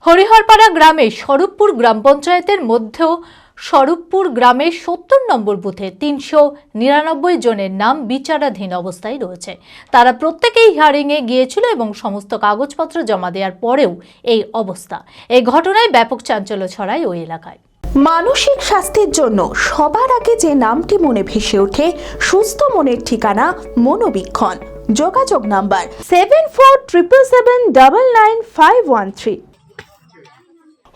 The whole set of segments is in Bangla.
হরিহরপাড়া গ্রামে স্বরূপপুর গ্রাম পঞ্চায়েতের মধ্যেও স্বরূপপুর গ্রামের ৭০ নম্বর বুথে ৩৯৯ জনের নাম বিচারাধীন অবস্থায় রয়েছে। তারা প্রত্যেকেই হিয়ারিংয়ে গিয়েছিল এবং সমস্ত কাগজপত্র জমা দেওয়ার পরেও এই অবস্থা। এই ঘটনায় ব্যাপক চাঞ্চল্য ছড়ায় ওই এলাকায়। মানসিক স্বাস্থ্যের জন্য সবার আগে যে নামটি মনে ভেসে ওঠে, সুস্থ মনের ঠিকানা মনোবীক্ষণ। যোগাযোগ নাম্বার 7477799513।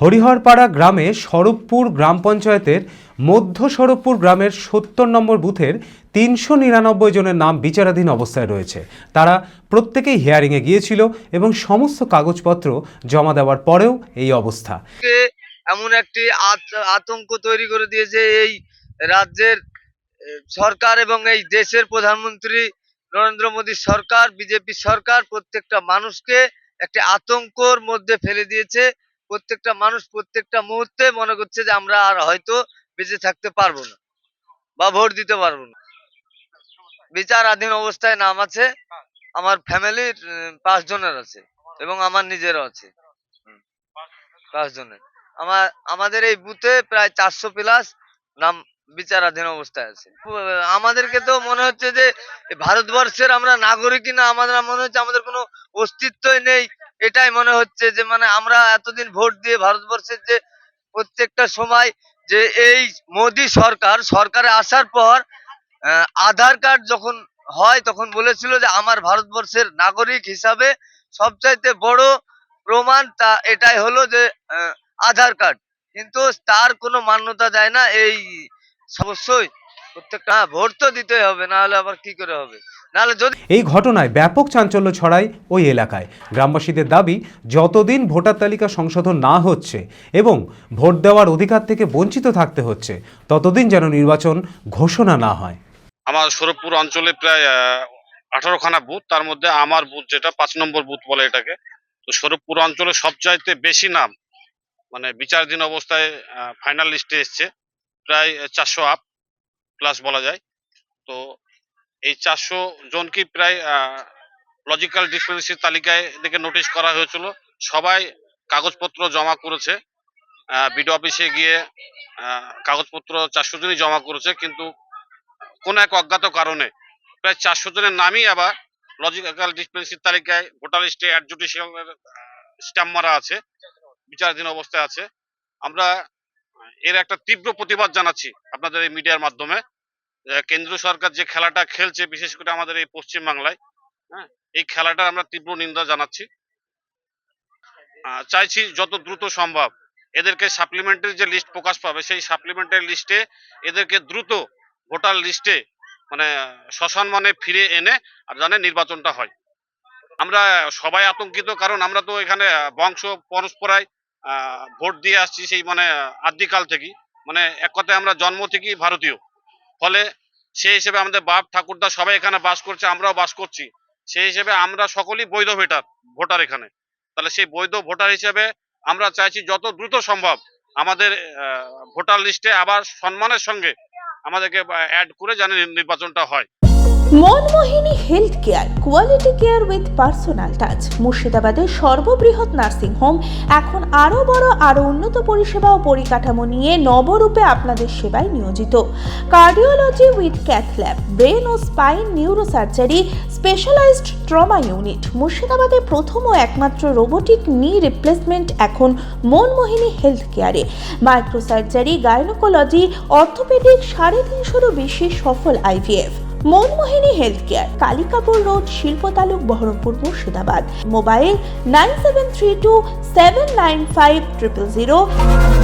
হরিহরপাড়া গ্রামে স্বরূপপুর গ্রাম পঞ্চায়েতের মধ্য স্বরূপপুর গ্রামের ৭০ নম্বর বুথের ৩৯৯ জনের নাম বিচারাধীন অবস্থায় রয়েছে। তারা প্রত্যেকেই হিয়ারিংয়ে গিয়েছিল এবং সমস্ত কাগজপত্র জমা দেওয়ার পরেও এই অবস্থা। এমন একটি আতঙ্ক তৈরি করে দিয়েছে এই রাজ্যের সরকার এবং এই দেশের প্রধানমন্ত্রী নরেন্দ্র মোদী সরকার, বিজেপি সরকার প্রত্যেকটা মানুষকে একটি আতঙ্কর মধ্যে ফেলে দিয়েছে। প্রত্যেকটা মানুষ প্রত্যেকটা মুহূর্তে মনে করছে যে আমরা আর হয়তো বেঁচে থাকতে পারবো না বা ভোট দিতে পারবো না। বিচারাধীন অবস্থায় নাম আছে আমার ফ্যামিলির ৫ জনের আছে এবং আমার নিজেরও আছে ৫ জনের। আমাদের এই বুথে প্রায় ৪০০ প্লাস নাম বিচারাধীন অবস্থায় আছে। আমাদেরকে তো মনে হচ্ছে যে ভারতবর্ষের আমরা নাগরিকই না, আমাদের মনে হচ্ছে আমাদের কোনো অস্তিত্বই নেই। এটাই মনে হচ্ছে যে আমরা এতদিন ভোট দিয়ে ভারতবর্ষের যে প্রত্যেকটা সময় যে এই মোদী সরকারে আসার পর আধার কার্ড যখন হয় তখন বলেছিল যে আমার ভারতবর্ষের নাগরিক হিসাবে সবচাইতে বড় প্রমাণ তা এটাই হলো যে আধার কার্ড, কিন্তু তার কোনো মান্যতা দেয় না। এই অবশ্যই প্রত্যেকটা ভোট তো দিতে হবে, না হলে আবার কি করে হবে। এই ঘটনায় ব্যাপক চাঞ্চল্য ছড়ায় ওই এলাকায়। গ্রামবাসীদের দাবি, যতদিন ভোটার তালিকা সংশোধন না হচ্ছে এবং ভোট দেওয়ার অধিকার থেকে বঞ্চিত থাকতে হচ্ছে ততদিন যেন নির্বাচন ঘোষণা না হয়। আমার স্বরূপপুর অঞ্চলে প্রায় 18খানা বুথ, তার মধ্যে আমার বুথ যেটা ৫ নম্বর বুথ বলে এটাকে। তো স্বরূপপুর অঞ্চলে সবচাইতে বেশি নাম বিচারাধীন অবস্থায় ফাইনাল লিস্টে এসছে, প্রায় 400 আপ প্লাস বলা যায়। তো এই 400 জনকে প্রায় লজিক্যাল ডিসপেন্সির তালিকায় দেখে নোটিশ করা হয়েছিল। সবাই কাগজপত্র জমা করেছে, বিডিও অফিসে গিয়ে কাগজপত্র 400 জনই জমা করেছে, কিন্তু কোনো এক অজ্ঞাত কারণে প্রায় 400 জনের নামই আবার লজিক্যাল ডিসপেন্সির তালিকায় ভোটার লিস্টে অ্যাডজুডিশিয়াল স্ট্যাম্প মারা আছে, বিচারাধীন অবস্থায় আছে। আমরা এর একটা তীব্র প্রতিবাদ জানাচ্ছি আপনাদের এই মিডিয়ার মাধ্যমে। কেন্দ্র সরকার যে খেলাটা খেলছে, বিশেষ করে আমাদের এই পশ্চিম বাংলায়, এই খেলাটা আমরা তীব্র নিন্দা জানাচ্ছি। চাইছি যত দ্রুত সম্ভব এদেরকে সাপ্লিমেন্টারি যে লিস্ট প্রকাশ পাবে, সেই সাপ্লিমেন্টারি লিস্টে এদেরকে দ্রুত ভোটার লিস্টে সসম্মানে ফিরে এনে আর জানে নির্বাচনটা হয়। আমরা সবাই আতঙ্কিত, কারণ আমরা তো এখানে বংশ পরস্পরায় ভোট দিয়ে আসছি সেই আদিকাল থেকেই, এক কথায় আমরা জন্ম থেকেই ভারতীয়। ফলে সেই হিসেবে আমাদের বাপ ঠাকুরদা সবাই এখানে বাস করছে, আমরাও বাস করছি। সেই হিসেবে আমরা সকলেই বৈধ ভোটার এখানে। তাহলে সেই বৈধ ভোটার হিসেবে আমরা চাইছি যত দ্রুত সম্ভব আমাদের ভোটার লিস্টে আবার সম্মানের সঙ্গে আমাদেরকে অ্যাড করে যেন নির্বাচনটা হয়। Manmohini health care, quality care with personal touch. মুর্শিদাবাদের সর্ববৃহৎ নার্সিং হোম এখন আরও বড়, আরও উন্নত পরিষেবা ও পরিকাঠামো নিয়ে নবরূপে আপনাদের সেবায় নিয়োজিত। Cardiology with cath lab, brain ও spine neuro surgery, specialised trauma unit. মুর্শিদাবাদে প্রথম ও একমাত্র রোবোটিক নি রিপ্লেসমেন্ট এখন মনমোহিনী হেলথ কেয়ারে। মাইক্রো সার্জারি, গাইনোকোলজি, অর্থোপেডিক, 350-এরও বেশি সফল IVF। Manmohini health care, Kalikapur road, শিল্পতালুক, বহরমপুর, মুর্শিদাবাদ। মোবাইল 9732795000।